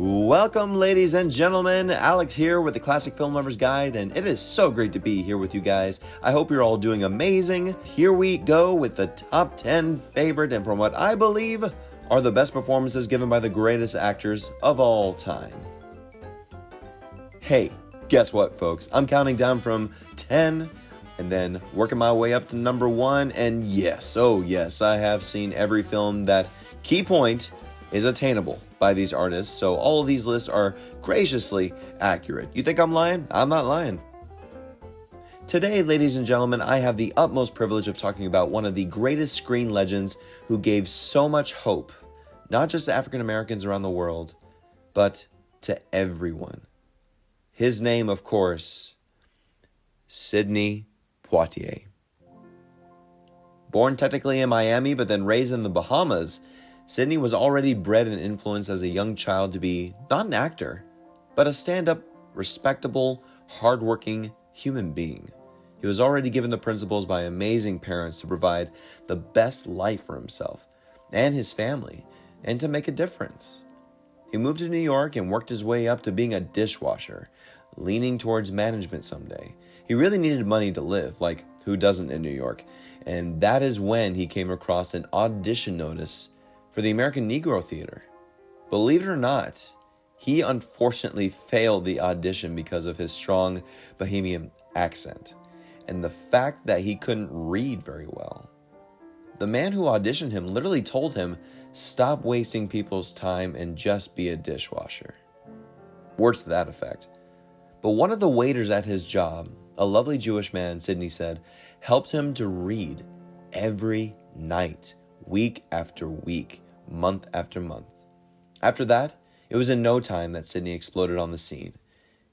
Welcome, ladies and gentlemen. Alex here with the Classic Film Lovers Guide, and it is so great to be here with you guys. I hope you're all doing amazing. Here we go with the top 10 favorite, and from what I believe, are the best performances given by the greatest actors of all time. Hey, guess what, folks? I'm counting down from 10 and then working my way up to number 1, and yes, oh yes, I have seen every film that, key point, is attainable by these artists, so all of these lists are graciously accurate. You think I'm lying? I'm not lying. Today, ladies and gentlemen, I have the utmost privilege of talking about one of the greatest screen legends who gave so much hope, not just to African Americans around the world, but to everyone. His name, of course, Sidney Poitier. Born technically in Miami, but then raised in the Bahamas, Sidney was already bred and influenced as a young child to be not an actor, but a stand-up, respectable, hardworking human being. He was already given the principles by amazing parents to provide the best life for himself and his family, and to make a difference. He moved to New York and worked his way up to being a dishwasher, leaning towards management someday. He really needed money to live, like who doesn't in New York? And that is when he came across an audition notice for the American Negro Theater. Believe it or not, he unfortunately failed the audition because of his strong Bahamian accent and the fact that he couldn't read very well. The man who auditioned him literally told him, "Stop wasting people's time and just be a dishwasher." Words to that effect. But one of the waiters at his job, a lovely Jewish man, Sidney said, helped him to read every night, week after week, month after month. After that, it was in no time that Sidney exploded on the scene.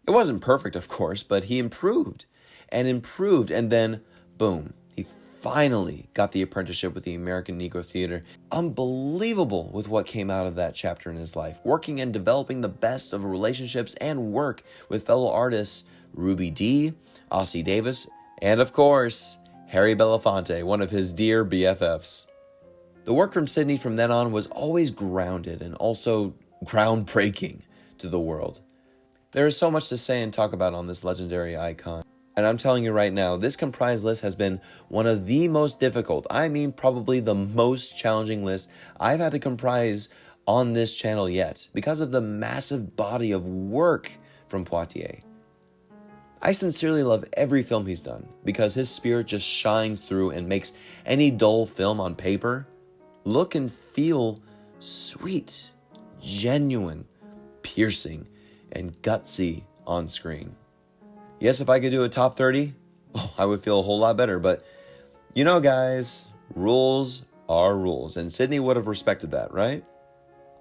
It wasn't perfect, of course, but he improved, and then, boom, he finally got the apprenticeship with the American Negro Theater. Unbelievable with what came out of that chapter in his life, working and developing the best of relationships and work with fellow artists Ruby Dee, Ossie Davis, and of course, Harry Belafonte, one of his dear BFFs. The work from Sidney from then on was always grounded and also groundbreaking to the world. There is so much to say and talk about on this legendary icon. And I'm telling you right now, this comprised list has been one of the most difficult, probably the most challenging list I've had to comprise on this channel yet because of the massive body of work from Poitier. I sincerely love every film he's done because his spirit just shines through and makes any dull film on paper look and feel sweet, genuine, piercing, and gutsy on screen. Yes, if I could do a top 30, I would feel a whole lot better, but you know, guys, rules are rules, and Sidney would have respected that, right?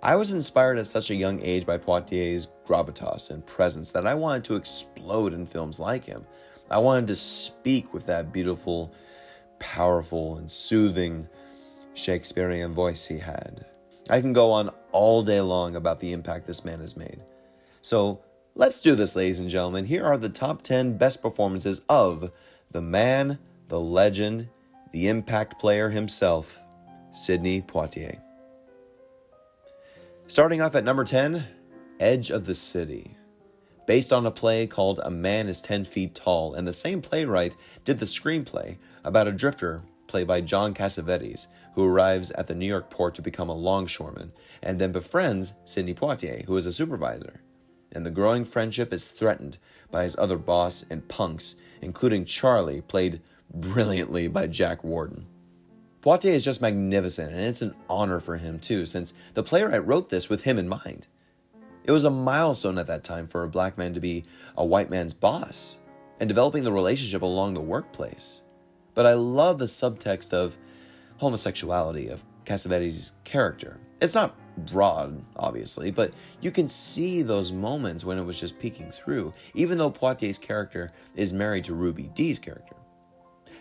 I was inspired at such a young age by Poitier's gravitas and presence that I wanted to explode in films like him. I wanted to speak with that beautiful, powerful, and soothing Shakespearean voice he had. I can go on all day long about the impact this man has made. So let's do this, ladies and gentlemen. Here are the top 10 best performances of the man, the legend, the impact player himself, Sidney Poitier. Starting off at number 10, Edge of the City. Based on a play called A Man is 10 Feet Tall, and the same playwright did the screenplay about a drifter played by John Cassavetes, who arrives at the New York port to become a longshoreman, and then befriends Sidney Poitier, who is a supervisor. And the growing friendship is threatened by his other boss and punks, including Charlie, played brilliantly by Jack Warden. Poitier is just magnificent, and it's an honor for him too, since the playwright wrote this with him in mind. It was a milestone at that time for a black man to be a white man's boss, and developing the relationship along the workplace. But I love the subtext of homosexuality of Cassavetes' character. It's not broad, obviously, but you can see those moments when it was just peeking through, even though Poitier's character is married to Ruby Dee's character.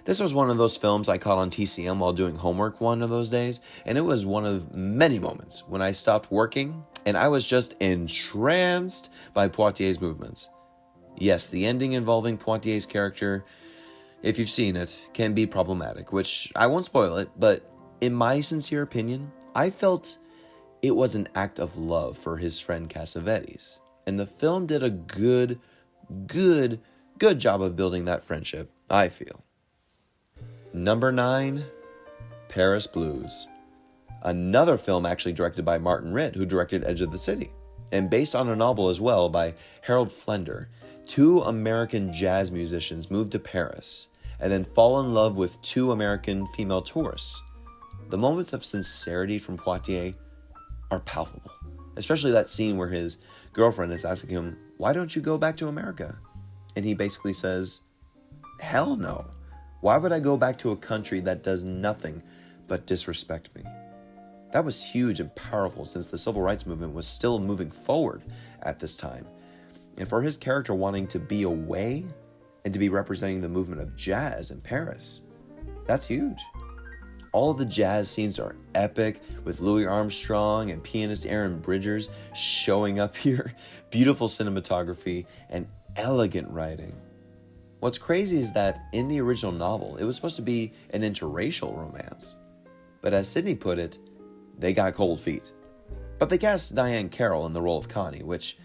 This was one of those films I caught on TCM while doing homework one of those days, and it was one of many moments when I stopped working and I was just entranced by Poitier's movements. Yes, the ending involving Poitier's character, if you've seen it, can be problematic, which I won't spoil it, but in my sincere opinion, I felt It was an act of love for his friend Cassavetes. And the film did a good job of building that friendship, I feel. Number 9, Paris Blues. Another film actually directed by Martin Ritt, who directed Edge of the City, and based on a novel as well by Harold Flender. 2 American jazz musicians move to Paris and then fall in love with 2 American female tourists. The moments of sincerity from Poitier are palpable, especially that scene where his girlfriend is asking him, "Why don't you go back to America?" And he basically says, "Hell no. Why would I go back to a country that does nothing but disrespect me?" That was huge and powerful since the civil rights movement was still moving forward at this time. And for his character wanting to be away and to be representing the movement of jazz in Paris, that's huge. All of the jazz scenes are epic, with Louis Armstrong and pianist Aaron Bridgers showing up here. Beautiful cinematography and elegant writing. What's crazy is that in the original novel, it was supposed to be an interracial romance. But as Sidney put it, they got cold feet. But they cast Diane Carroll in the role of Connie, which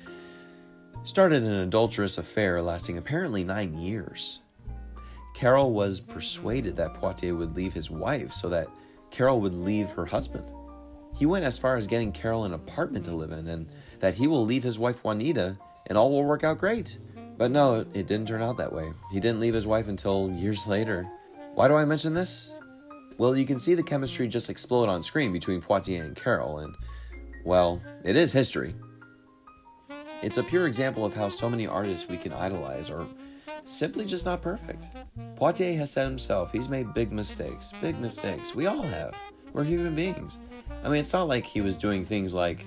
started an adulterous affair lasting apparently 9 years. Carroll was persuaded that Poitier would leave his wife so that Carroll would leave her husband. He went as far as getting Carroll an apartment to live in and that he will leave his wife Juanita and all will work out great. But no, it didn't turn out that way. He didn't leave his wife until years later. Why do I mention this? Well, you can see the chemistry just explode on screen between Poitier and Carroll, and, well, it is history. It's a pure example of how so many artists we can idolize are simply just not perfect. Poitier has said himself, he's made big mistakes. Big mistakes. We all have. We're human beings. I mean, it's not like he was doing things like,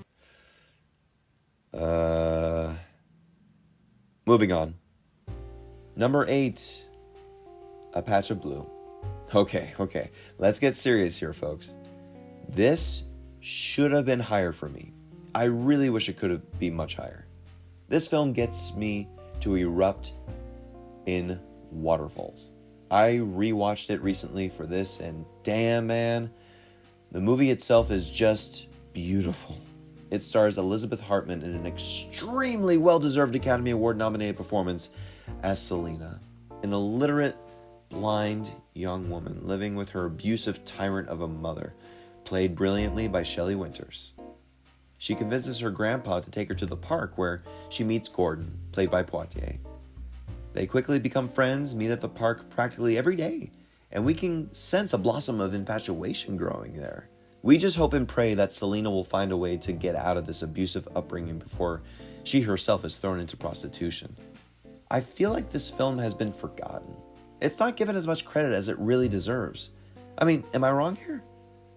moving on. Number 8, A Patch of Blue. Okay, let's get serious here, folks. This should have been higher for me. I really wish it could have been much higher. This film gets me to erupt in waterfalls. I rewatched it recently for this, and damn, man, the movie itself is just beautiful. It stars Elizabeth Hartman in an extremely well-deserved Academy Award-nominated performance as Selena, an illiterate, blind young woman living with her abusive tyrant of a mother, played brilliantly by Shelley Winters. She convinces her grandpa to take her to the park where she meets Gordon, played by Poitier. They quickly become friends, meet at the park practically every day, and we can sense a blossom of infatuation growing there. We just hope and pray that Selena will find a way to get out of this abusive upbringing before she herself is thrown into prostitution. I feel like this film has been forgotten. It's not given as much credit as it really deserves. I mean, am I wrong here?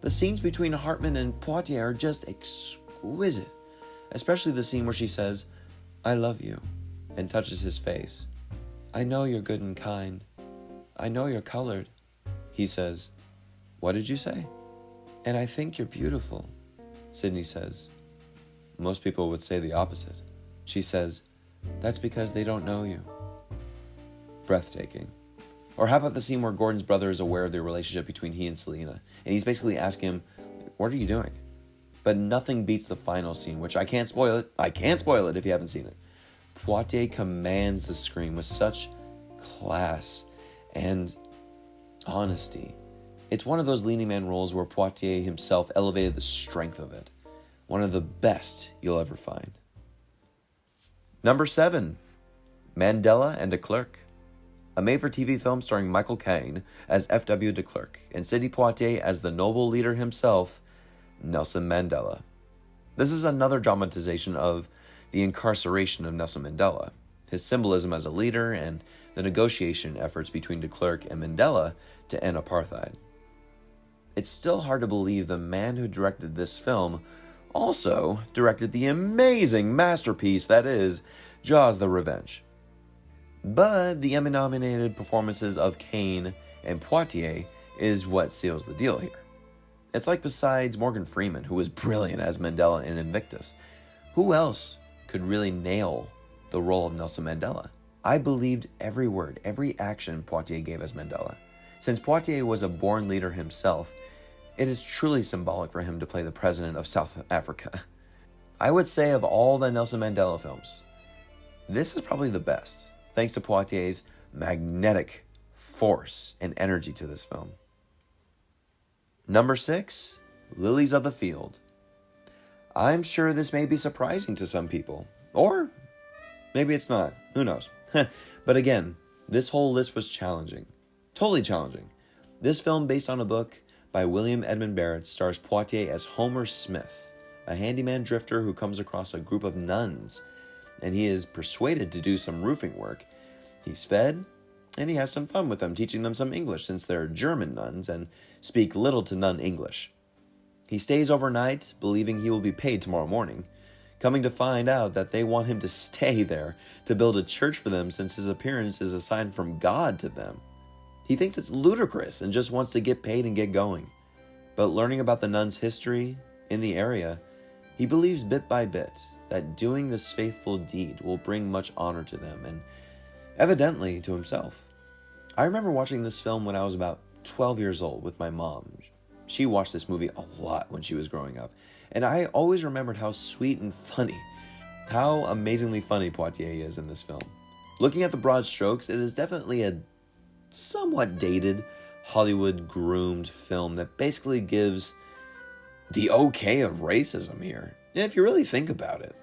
The scenes between Hartman and Poitier are just exquisite, especially the scene where she says, "I love you," and touches his face. "I know you're good and kind. I know you're colored." He says, "What did you say?" "And I think you're beautiful." Sidney says, "Most people would say the opposite." She says, "That's because they don't know you." Breathtaking. Or how about the scene where Gordon's brother is aware of the relationship between he and Selena, and he's basically asking him, "What are you doing?" But nothing beats the final scene, which I can't spoil it. I can't spoil it if you haven't seen it. Poitier commands the screen with such class and honesty. It's one of those leading man roles where Poitier himself elevated the strength of it. One of the best you'll ever find. Number 7, Mandela and de Klerk. A made-for-TV film starring Michael Caine as F.W. de Klerk and Sidney Poitier as the noble leader himself, Nelson Mandela. This is another dramatization of the incarceration of Nelson Mandela, his symbolism as a leader, and the negotiation efforts between de Klerk and Mandela to end apartheid. It's still hard to believe the man who directed this film also directed the amazing masterpiece that is Jaws: The Revenge. But the Emmy-nominated performances of Caine and Poitier is what seals the deal here. It's like besides Morgan Freeman, who was brilliant as Mandela in Invictus, who else could really nail the role of Nelson Mandela? I believed every word, every action Poitier gave as Mandela. Since Poitier was a born leader himself, It is truly symbolic for him to play the president of South Africa. I would say of all the Nelson Mandela films, this is probably the best, thanks to Poitier's magnetic force and energy to this film. Number 6, Lilies of the Field. I'm sure this may be surprising to some people, or maybe it's not, who knows. But again, this whole list was challenging, totally challenging. This film, based on a book by William Edmund Barrett, stars Poitier as Homer Smith, a handyman drifter who comes across a group of nuns, and he is persuaded to do some roofing work. He's fed, and he has some fun with them, teaching them some English since they're German nuns and speak little to none English. He stays overnight, believing he will be paid tomorrow morning, coming to find out that they want him to stay there to build a church for them since his appearance is a sign from God to them. He thinks it's ludicrous and just wants to get paid and get going. But learning about the nuns' history in the area, he believes bit by bit that doing this faithful deed will bring much honor to them and evidently to himself. I remember watching this film when I was about 12 years old with my mom. She watched this movie a lot when she was growing up, and I always remembered how sweet and funny, how amazingly funny Poitier is in this film. Looking at the broad strokes, it is definitely a somewhat dated, Hollywood-groomed film that basically gives the okay of racism here, if you really think about it.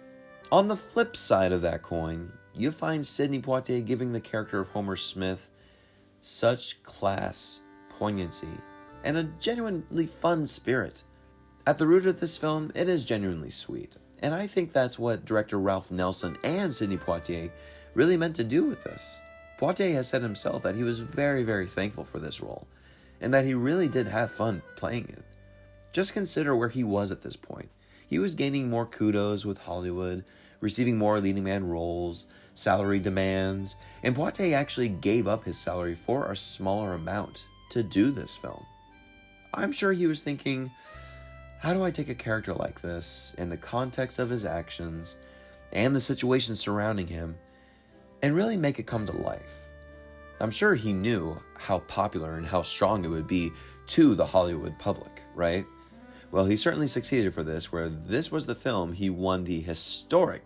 On the flip side of that coin, you find Sidney Poitier giving the character of Homer Smith such class, poignancy, and a genuinely fun spirit. At the root of this film, it is genuinely sweet, and I think that's what director Ralph Nelson and Sidney Poitier really meant to do with this. Poitier has said himself that he was very, very thankful for this role, and that he really did have fun playing it. Just consider where he was at this point. He was gaining more kudos with Hollywood, receiving more leading man roles, salary demands, and Poitier actually gave up his salary for a smaller amount to do this film. I'm sure he was thinking, how do I take a character like this in the context of his actions and the situation surrounding him and really make it come to life? I'm sure he knew how popular and how strong it would be to the Hollywood public, right? Well, he certainly succeeded for this, where this was the film he won the historic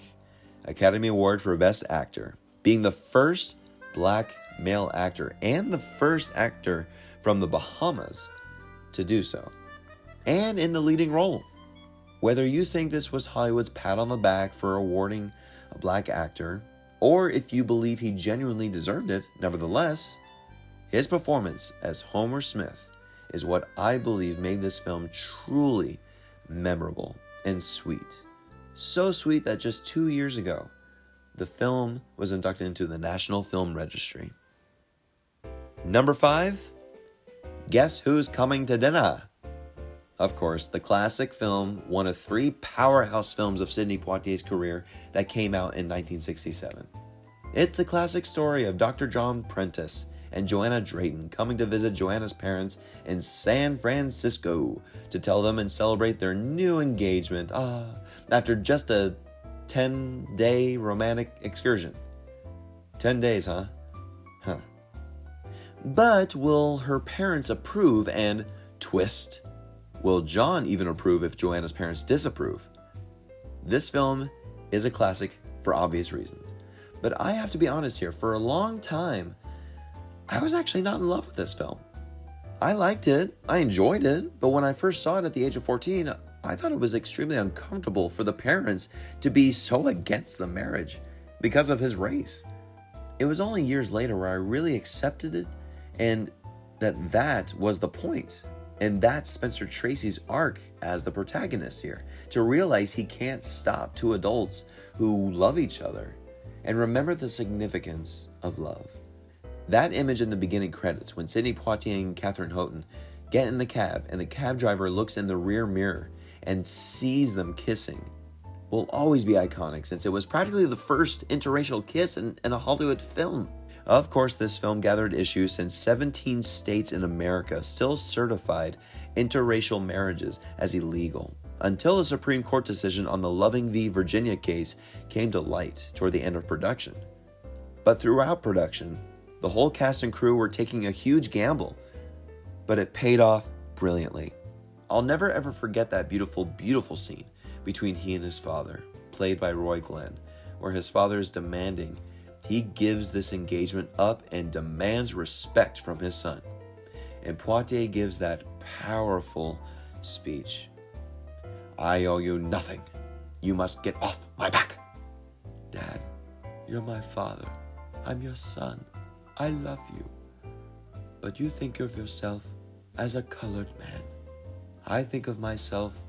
Academy Award for Best Actor, being the first black male actor and the first actor from the Bahamas to do so, and in the leading role. Whether you think this was Hollywood's pat on the back for awarding a black actor, or if you believe he genuinely deserved it, nevertheless, his performance as Homer Smith is what I believe made this film truly memorable and sweet. So sweet that just 2 years ago, the film was inducted into the National Film Registry. Number 5, Guess Who's Coming to Dinner? Of course, the classic film, one of 3 powerhouse films of Sidney Poitier's career that came out in 1967. It's the classic story of Dr. John Prentice and Joanna Drayton coming to visit Joanna's parents in San Francisco to tell them and celebrate their new engagement after just a 10-day romantic excursion. 10 days, huh? But will her parents approve and twist? Will John even approve if Joanna's parents disapprove? This film is a classic for obvious reasons. But I have to be honest here, for a long time, I was actually not in love with this film. I liked it, I enjoyed it, but when I first saw it at the age of 14, I thought it was extremely uncomfortable for the parents to be so against the marriage because of his race. It was only years later where I really accepted it, and that was the point. And that's Spencer Tracy's arc as the protagonist here, to realize he can't stop 2 adults who love each other and remember the significance of love. That image in the beginning credits when Sidney Poitier and Catherine Houghton get in the cab and the cab driver looks in the rear mirror and sees them kissing will always be iconic, since it was practically the first interracial kiss in a Hollywood film. Of course, this film gathered issues since 17 states in America still certified interracial marriages as illegal, until a Supreme Court decision on the Loving v. Virginia case came to light toward the end of production. But throughout production, the whole cast and crew were taking a huge gamble, but it paid off brilliantly. I'll never ever forget that beautiful, beautiful scene between he and his father, played by Roy Glenn, where his father is demanding he gives this engagement up and demands respect from his son. And Poitier gives that powerful speech. I owe you nothing. You must get off my back. Dad, you're my father. I'm your son. I love you. But you think of yourself as a colored man. I think of myself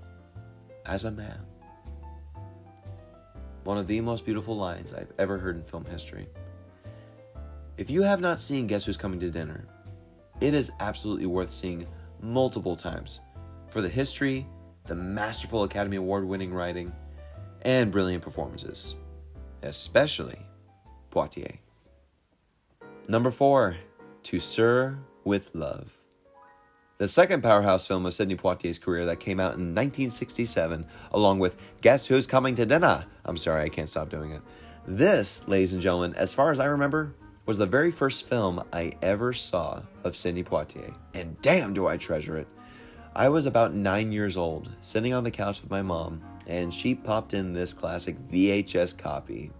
as a man. One of the most beautiful lines I've ever heard in film history. If you have not seen Guess Who's Coming to Dinner, it is absolutely worth seeing multiple times for the history, the masterful Academy Award-winning writing, and brilliant performances, especially Poitier. Number 4, To Sir with Love. The second powerhouse film of Sidney Poitier's career that came out in 1967, along with Guess Who's Coming to Dinner. I'm sorry, I can't stop doing it. This, ladies and gentlemen, as far as I remember, was the very first film I ever saw of Sidney Poitier. And damn do I treasure it. I was about 9 years old, sitting on the couch with my mom, and she popped in this classic VHS copy.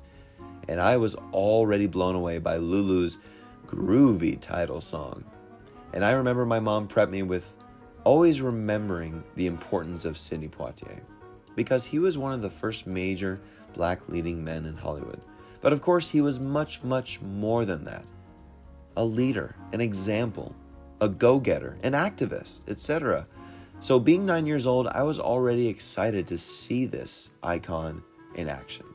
And I was already blown away by Lulu's groovy title song. And I remember my mom prepped me with always remembering the importance of Sidney Poitier, because he was one of the first major black leading men in Hollywood. But of course, he was much, much more than that. A leader, an example, a go-getter, an activist, etc. So being 9 years old, I was already excited to see this icon in action.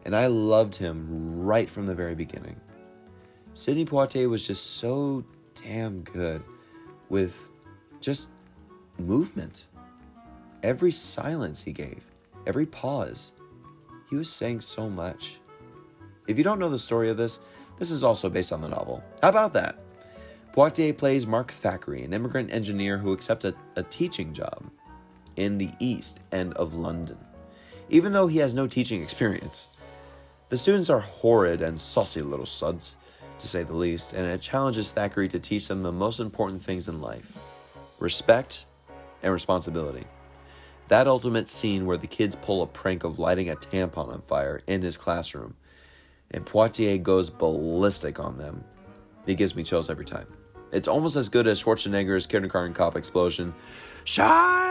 And I loved him right from the very beginning. Sidney Poitier was just so damn good with just movement. Every silence he gave, every pause, he was saying so much. If you don't know the story of this is also based on the novel. How about that? Poitier plays Mark Thackeray, an immigrant engineer who accepts a teaching job in the East End of London, even though he has no teaching experience. The students are horrid and saucy little suds, to say the least, and it challenges Thackeray to teach them the most important things in life: respect and responsibility. That ultimate scene where the kids pull a prank of lighting a tampon on fire in his classroom, and Poitier goes ballistic on them. It gives me chills every time. It's almost as good as Schwarzenegger's kindergarten cop explosion. Shut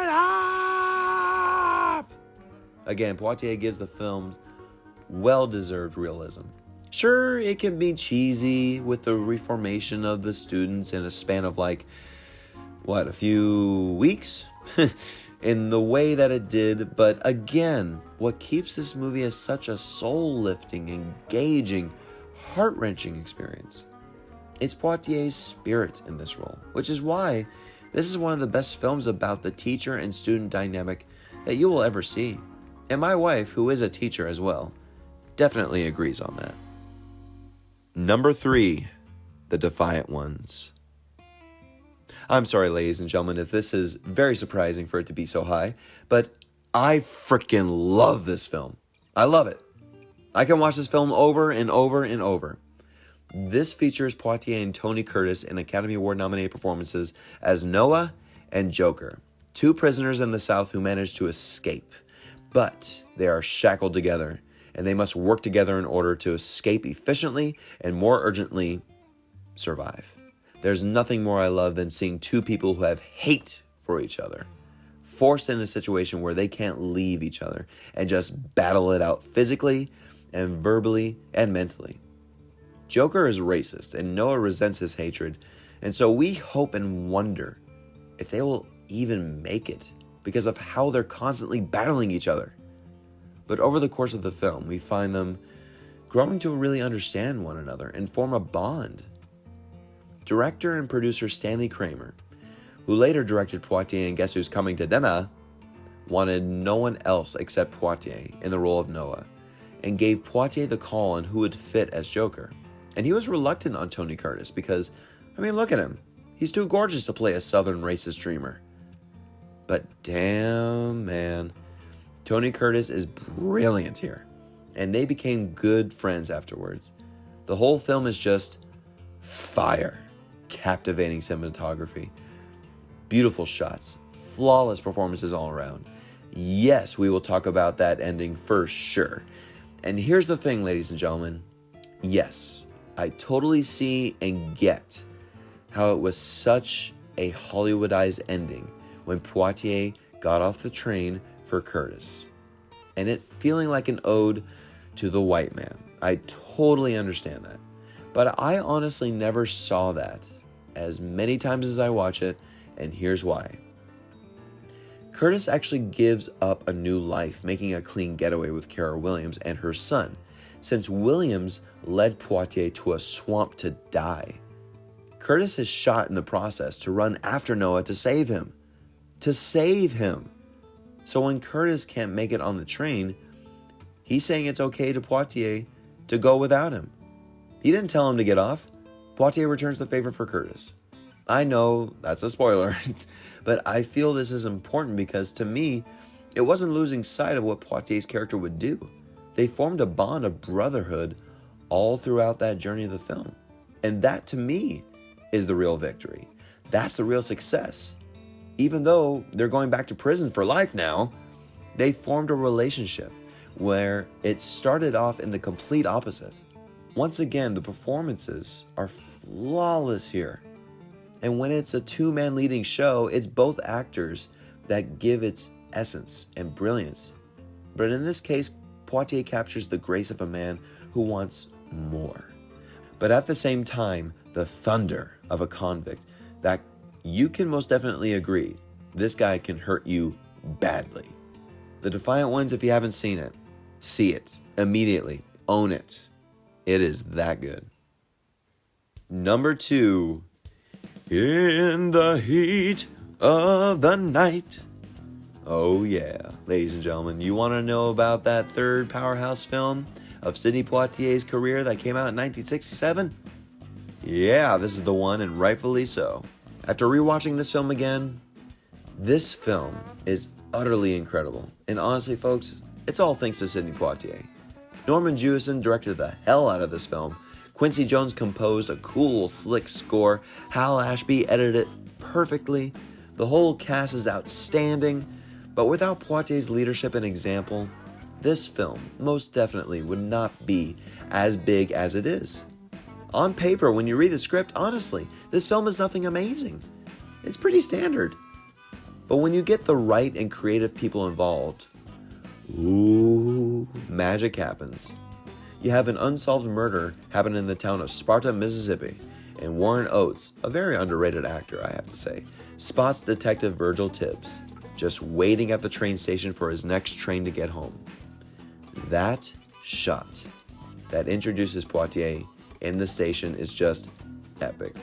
up! Again, Poitier gives the film well-deserved realism. Sure, it can be cheesy with the reformation of the students in a span of a few weeks? In the way that it did, but again, what keeps this movie as such a soul-lifting, engaging, heart-wrenching experience? It's Poitier's spirit in this role, which is why this is one of the best films about the teacher and student dynamic that you will ever see. And my wife, who is a teacher as well, definitely agrees on that. Number 3, The Defiant Ones. I'm sorry, ladies and gentlemen, if this is very surprising for it to be so high, but I freaking love this film. I love it. I can watch this film over and over and over. This features Poitier and Tony Curtis in Academy Award-nominated performances as Noah and Joker, two prisoners in the South who manage to escape, but they are shackled together, and they must work together in order to escape efficiently and more urgently survive. There's nothing more I love than seeing two people who have hate for each other forced in a situation where they can't leave each other and just battle it out physically and verbally and mentally. Joker is racist and Noah resents his hatred, and so we hope and wonder if they will even make it because of how they're constantly battling each other. But over the course of the film, we find them growing to really understand one another and form a bond. Director and producer Stanley Kramer, who later directed Poitier and Guess Who's Coming to Dinner, wanted no one else except Poitier in the role of Noah, and gave Poitier the call on who would fit as Joker. And he was reluctant on Tony Curtis because, look at him. He's too gorgeous to play a southern racist dreamer. But damn, man, Tony Curtis is brilliant here, and they became good friends afterwards. The whole film is just fire. Captivating cinematography, beautiful shots, flawless performances all around. Yes, we will talk about that ending for sure. And here's the thing, ladies and gentlemen. Yes, I totally see and get how it was such a Hollywoodized ending when Poitier got off the train for Curtis, and it feeling like an ode to the white man. I totally understand that. But I honestly never saw that as many times as I watch it, and here's why. Curtis actually gives up a new life, making a clean getaway with Kara Williams and her son, since Williams led Poitier to a swamp to die. Curtis is shot in the process to run after Noah to save him. To save him! So when Curtis can't make it on the train, he's saying it's okay to Poitier to go without him. He didn't tell him to get off. Poitier returns the favor for Curtis. I know that's a spoiler, but I feel this is important because to me, it wasn't losing sight of what Poitier's character would do. They formed a bond of brotherhood all throughout that journey of the film. And that to me is the real victory. That's the real success. Even though they're going back to prison for life now, they formed a relationship where it started off in the complete opposite. Once again, the performances are flawless here. And when it's a two-man leading show, it's both actors that give its essence and brilliance. But in this case, Poitier captures the grace of a man who wants more. But at the same time, the thunder of a convict that you can most definitely agree, this guy can hurt you badly. The Defiant Ones, if you haven't seen it, see it immediately. Own it. It is that good. Number 2, In the Heat of the Night. Oh yeah, ladies and gentlemen, you want to know about that third powerhouse film of Sidney Poitier's career that came out in 1967? Yeah, this is the one, and rightfully so. After rewatching this film again, this film is utterly incredible. And honestly, folks, it's all thanks to Sidney Poitier. Norman Jewison directed the hell out of this film. Quincy Jones composed a cool, slick score. Hal Ashby edited it perfectly. The whole cast is outstanding. But without Poitier's leadership and example, this film most definitely would not be as big as it is. On paper, when you read the script, honestly, this film is nothing amazing. It's pretty standard. But when you get the right and creative people involved, ooh, magic happens. You have an unsolved murder happen in the town of Sparta, Mississippi, and Warren Oates, a very underrated actor, I have to say, spots Detective Virgil Tibbs, just waiting at the train station for his next train to get home. That shot that introduces Poitier in the station is just epic.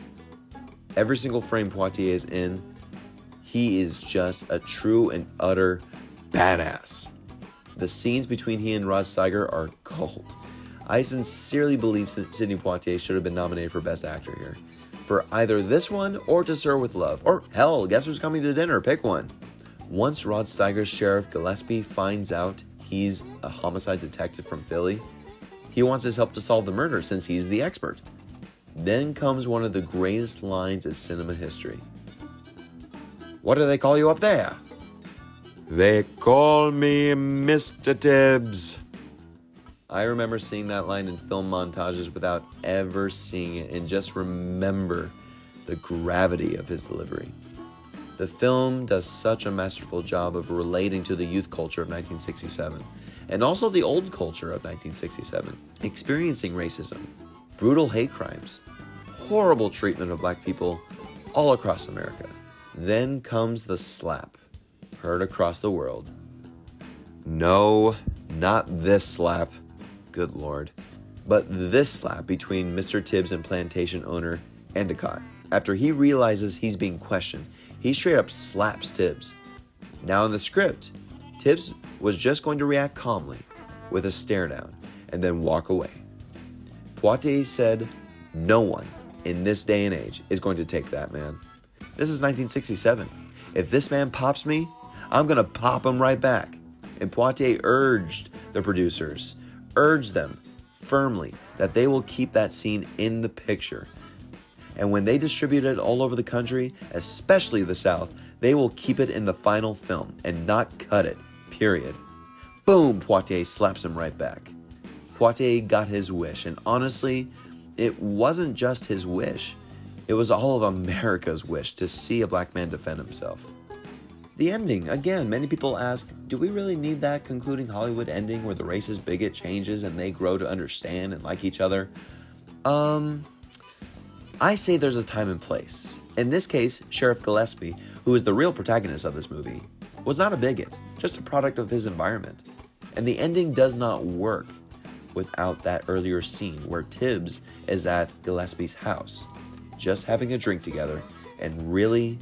Every single frame Poitier is in, he is just a true and utter badass. The scenes between he and Rod Steiger are gold. I sincerely believe Sidney Poitier should have been nominated for Best Actor here, for either this one or To Sir with Love, or hell, Guess Who's Coming to Dinner, pick one. Once Rod Steiger's Sheriff Gillespie finds out he's a homicide detective from Philly, he wants his help to solve the murder since he's the expert. Then comes one of the greatest lines in cinema history. What do they call you up there? They call me Mr. Tibbs. I remember seeing that line in film montages without ever seeing it and just remember the gravity of his delivery. The film does such a masterful job of relating to the youth culture of 1967 and also the old culture of 1967, experiencing racism, brutal hate crimes, horrible treatment of black people all across America. Then comes the slap, heard across the world. No, not this slap, good Lord, but this slap between Mr. Tibbs and plantation owner Endicott. After he realizes he's being questioned, he straight up slaps Tibbs. Now in the script, Tibbs was just going to react calmly with a stare down and then walk away. Poitier said, no one in this day and age is going to take that man. This is 1967. If this man pops me, I'm going to pop him right back. And Poitier urged the producers, urged them firmly that they will keep that scene in the picture. And when they distributed it all over the country, especially the South, They will keep it in the final film and not cut it, period. Boom, Poitier slaps him right back. Poitier got his wish, and honestly, it wasn't just his wish. It was all of America's wish to see a black man defend himself. The ending, again, many people ask, do we really need that concluding Hollywood ending where the racist bigot changes and they grow to understand and like each other? I say there's a time and place. In this case, Sheriff Gillespie, who is the real protagonist of this movie, was not a bigot, just a product of his environment. And the ending does not work without that earlier scene where Tibbs is at Gillespie's house, just having a drink together and really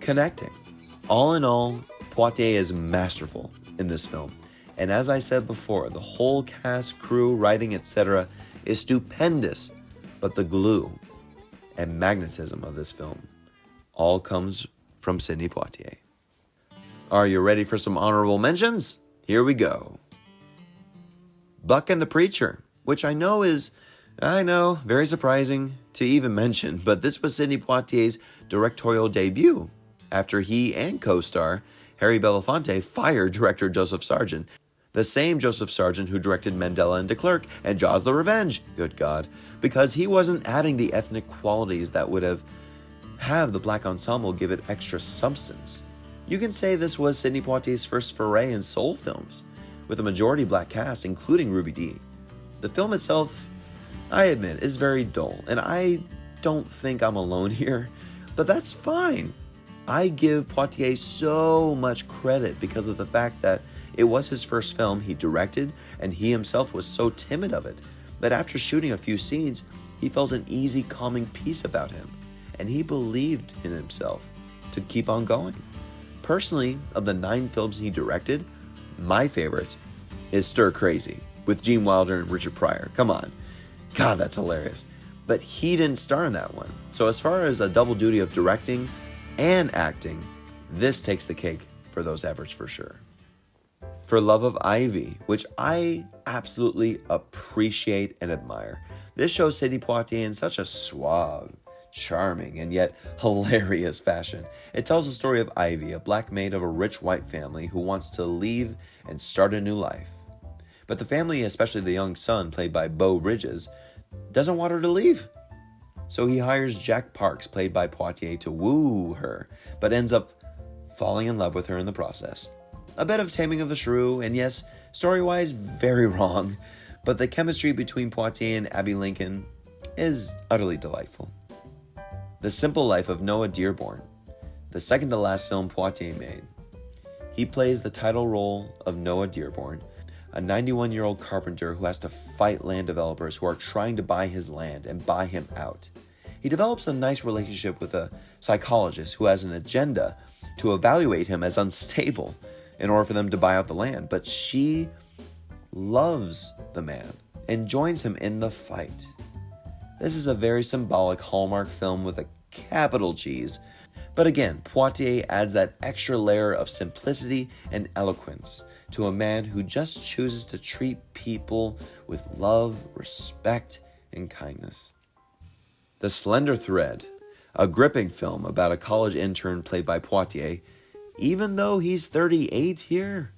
connecting. All in all, Poitier is masterful in this film. And as I said before, the whole cast, crew, writing, etc. is stupendous, but the glue and magnetism of this film all comes from Sidney Poitier. Are you ready for some honorable mentions? Here we go. Buck and the Preacher, which I know, very surprising to even mention, but this was Sidney Poitier's directorial debut after he and co-star Harry Belafonte fired director Joseph Sargent, the same Joseph Sargent who directed Mandela and Klerk and Jaws the Revenge, good God, because he wasn't adding the ethnic qualities that would have the black ensemble give it extra substance. You can say this was Sidney Poitier's first foray in soul films, with a majority black cast, including Ruby Dee. The film itself, I admit, is very dull, and I don't think I'm alone here, but that's fine. I give Poitier so much credit because of the fact that it was his first film he directed, and he himself was so timid of it. But after shooting a few scenes, he felt an easy, calming peace about him, and he believed in himself to keep on going. Personally, of the 9 films he directed, my favorite is Stir Crazy with Gene Wilder and Richard Pryor. Come on. God, that's hilarious. But he didn't star in that one. So as far as a double duty of directing and acting, this takes the cake for those efforts for sure. For Love of Ivy, which I absolutely appreciate and admire. This shows Sidney Poitier in such a suave, charming, and yet hilarious fashion. It tells the story of Ivy, a black maid of a rich white family who wants to leave and start a new life. But the family, especially the young son, played by Beau Bridges, doesn't want her to leave. So he hires Jack Parks, played by Poitier, to woo her, but ends up falling in love with her in the process. A bit of Taming of the Shrew, and yes, story-wise, very wrong, but the chemistry between Poitier and Abby Lincoln is utterly delightful. The Simple Life of Noah Dearborn, the second to last film Poitier made. He plays the title role of Noah Dearborn, a 91-year-old carpenter who has to fight land developers who are trying to buy his land and buy him out. He develops a nice relationship with a psychologist who has an agenda to evaluate him as unstable in order for them to buy out the land, but she loves the man and joins him in the fight. This is a very symbolic Hallmark film with a capital G's, but again, Poitier adds that extra layer of simplicity and eloquence to a man who just chooses to treat people with love, respect, and kindness. The Slender Thread, a gripping film about a college intern played by Poitier, even though he's 38 here,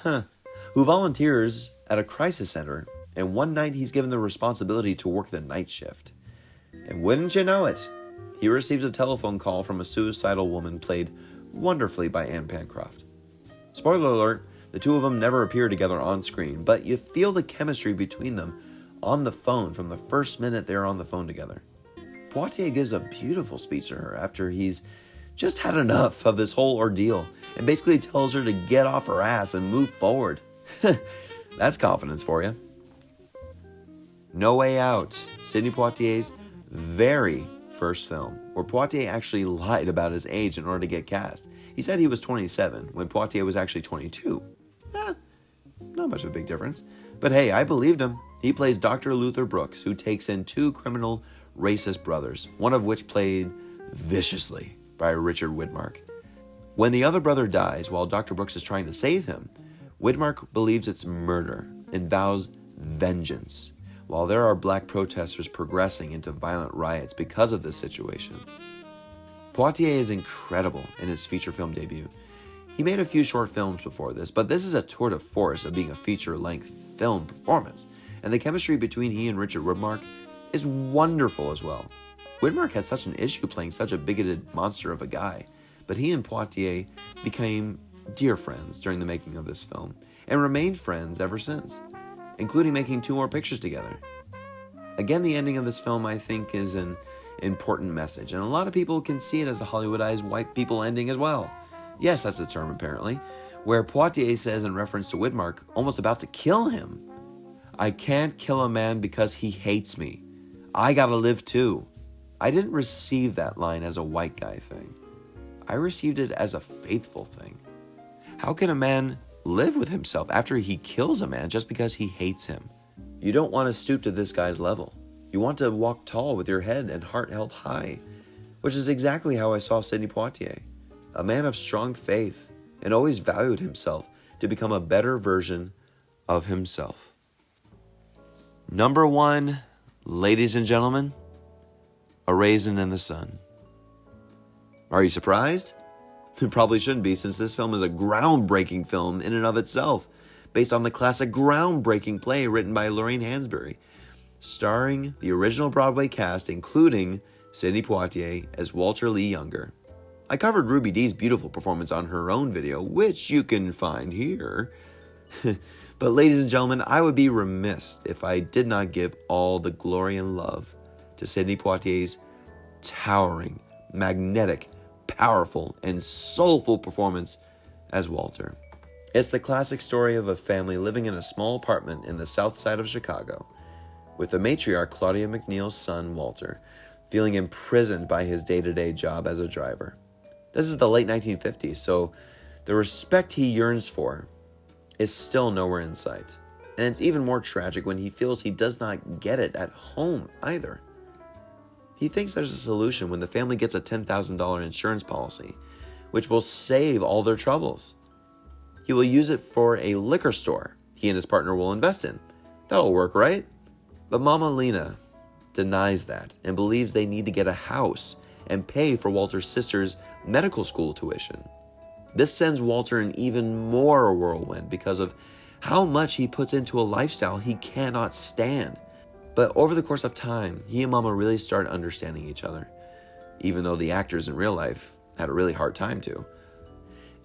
who volunteers at a crisis center, and one night he's given the responsibility to work the night shift. And wouldn't you know it, he receives a telephone call from a suicidal woman played wonderfully by Anne Bancroft. Spoiler alert, the two of them never appear together on screen, but you feel the chemistry between them on the phone from the first minute they're on the phone together. Poitier gives a beautiful speech to her after he's just had enough of this whole ordeal and basically tells her to get off her ass and move forward. That's confidence for you. No Way Out, Sidney Poitier's very first film, where Poitier actually lied about his age in order to get cast. He said he was 27 when Poitier was actually 22. Not much of a big difference. But hey, I believed him. He plays Dr. Luther Brooks, who takes in 2 criminal racist brothers, one of which played viciously by Richard Widmark. When the other brother dies while Dr. Brooks is trying to save him, Widmark believes it's murder and vows vengeance, while there are black protesters progressing into violent riots because of this situation. Poitier is incredible in his feature film debut. He made a few short films before this, but this is a tour de force of being a feature-length film performance, and the chemistry between he and Richard Widmark is wonderful as well. Widmark had such an issue playing such a bigoted monster of a guy, but he and Poitier became dear friends during the making of this film, and remained friends ever since, including making 2 more pictures together. Again, the ending of this film, I think, is an important message, and a lot of people can see it as a Hollywoodized white people ending as well. Yes, that's the term apparently, where Poitier says in reference to Widmark, almost about to kill him, "I can't kill a man because he hates me. I gotta live too." I didn't receive that line as a white guy thing. I received it as a faithful thing. How can a man live with himself after he kills a man just because he hates him? You don't want to stoop to this guy's level. You want to walk tall with your head and heart held high, which is exactly how I saw Sidney Poitier, a man of strong faith and always valued himself to become a better version of himself. Number 1, ladies and gentlemen, A Raisin in the Sun. Are you surprised? You probably shouldn't be, since this film is a groundbreaking film in and of itself, based on the classic groundbreaking play written by Lorraine Hansberry, starring the original Broadway cast, including Sidney Poitier as Walter Lee Younger. I covered Ruby Dee's beautiful performance on her own video, which you can find here. But ladies and gentlemen, I would be remiss if I did not give all the glory and love to Sidney Poitier's towering, magnetic, powerful, and soulful performance as Walter. It's the classic story of a family living in a small apartment in the south side of Chicago, with the matriarch Claudia McNeil's son, Walter, feeling imprisoned by his day-to-day job as a driver. This is the late 1950s, so the respect he yearns for is still nowhere in sight. And it's even more tragic when he feels he does not get it at home either. He thinks there's a solution when the family gets a $10,000 insurance policy, which will save all their troubles. He will use it for a liquor store he and his partner will invest in. That'll work, right? But Mama Lena denies that and believes they need to get a house and pay for Walter's sister's medical school tuition. This sends Walter in even more whirlwind because of how much he puts into a lifestyle he cannot stand. But over the course of time, he and Mama really start understanding each other, even though the actors in real life had a really hard time to.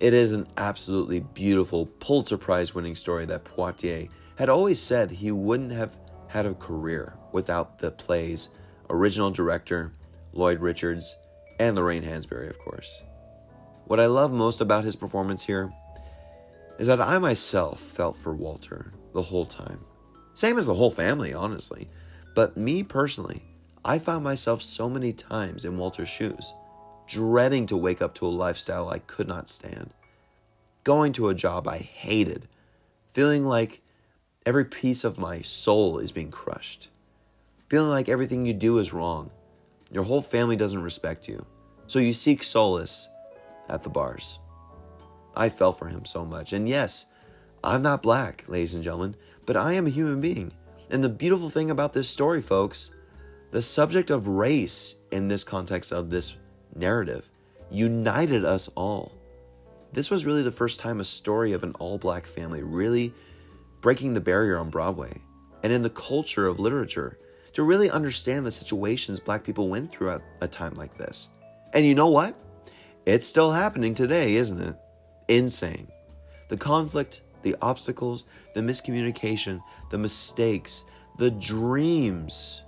It is an absolutely beautiful Pulitzer Prize winning story that Poitier had always said he wouldn't have had a career without the play's original director, Lloyd Richards, and Lorraine Hansberry, of course. What I love most about his performance here is that I myself felt for Walter the whole time. Same as the whole family, honestly. But me personally, I found myself so many times in Walter's shoes, dreading to wake up to a lifestyle I could not stand, going to a job I hated, feeling like every piece of my soul is being crushed, feeling like everything you do is wrong, your whole family doesn't respect you, so you seek solace at the bars. I fell for him so much, and yes, I'm not black, ladies and gentlemen, but I am a human being. And the beautiful thing about this story, folks, the subject of race in this context of this narrative united us all. This was really the first time a story of an all-black family really breaking the barrier on Broadway and in the culture of literature to really understand the situations black people went through at a time like this. And you know what? It's still happening today, isn't it? Insane. The conflict, the obstacles, the miscommunication, the mistakes, the dreams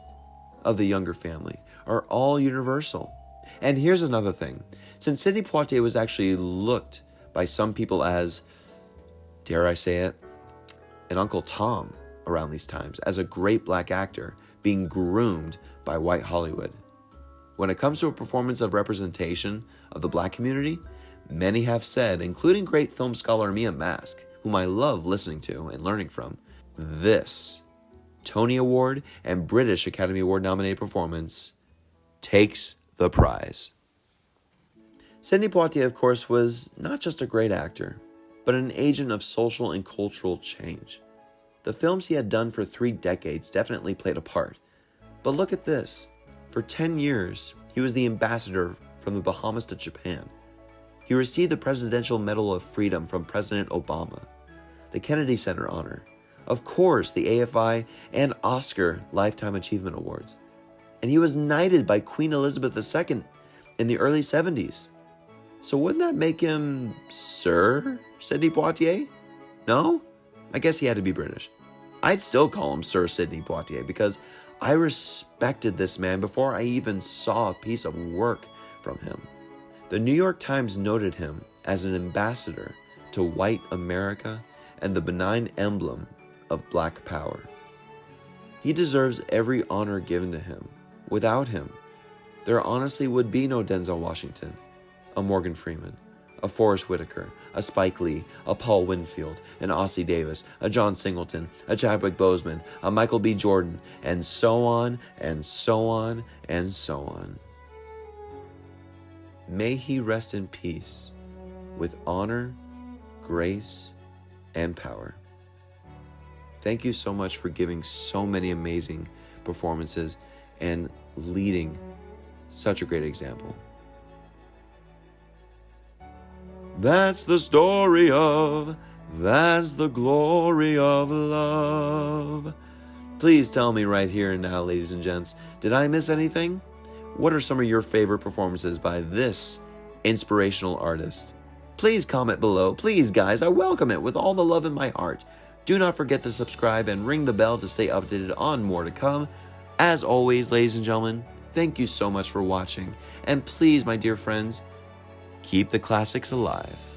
of the Younger family are all universal. And here's another thing. Since Sidney Poitier was actually looked by some people as, dare I say it, an Uncle Tom around these times, as a great black actor being groomed by white Hollywood. When it comes to a performance of representation of the black community, many have said, including great film scholar Mia Mask, whom I love listening to and learning from, this Tony Award and British Academy Award nominated performance takes the prize. Sidney Poitier, of course, was not just a great actor, but an agent of social and cultural change. The films he had done for 3 decades definitely played a part. But look at this. For 10 years, he was the ambassador from the Bahamas to Japan. He received the Presidential Medal of Freedom from President Obama, the Kennedy Center honor, of course, the AFI and Oscar Lifetime Achievement Awards. And he was knighted by Queen Elizabeth II in the early 70s. So wouldn't that make him Sir Sidney Poitier? No? I guess he had to be British. I'd still call him Sir Sidney Poitier because I respected this man before I even saw a piece of work from him. The New York Times noted him as an ambassador to white America and the benign emblem of Black power. He deserves every honor given to him. Without him, there honestly would be no Denzel Washington, a Morgan Freeman, a Forrest Whitaker, a Spike Lee, a Paul Winfield, an Ossie Davis, a John Singleton, a Chadwick Boseman, a Michael B. Jordan, and so on, and so on, and so on. May he rest in peace with honor, grace, and power. Thank you so much for giving so many amazing performances and leading such a great example. That's the story of, that's the glory of love. Please tell me right here and now, ladies and gents, did I miss anything? What are some of your favorite performances by this inspirational artist? Please comment below. Please, guys, I welcome it with all the love in my heart. Do not forget to subscribe and ring the bell to stay updated on more to come. As always, ladies and gentlemen, thank you so much for watching. And please, my dear friends, keep the classics alive.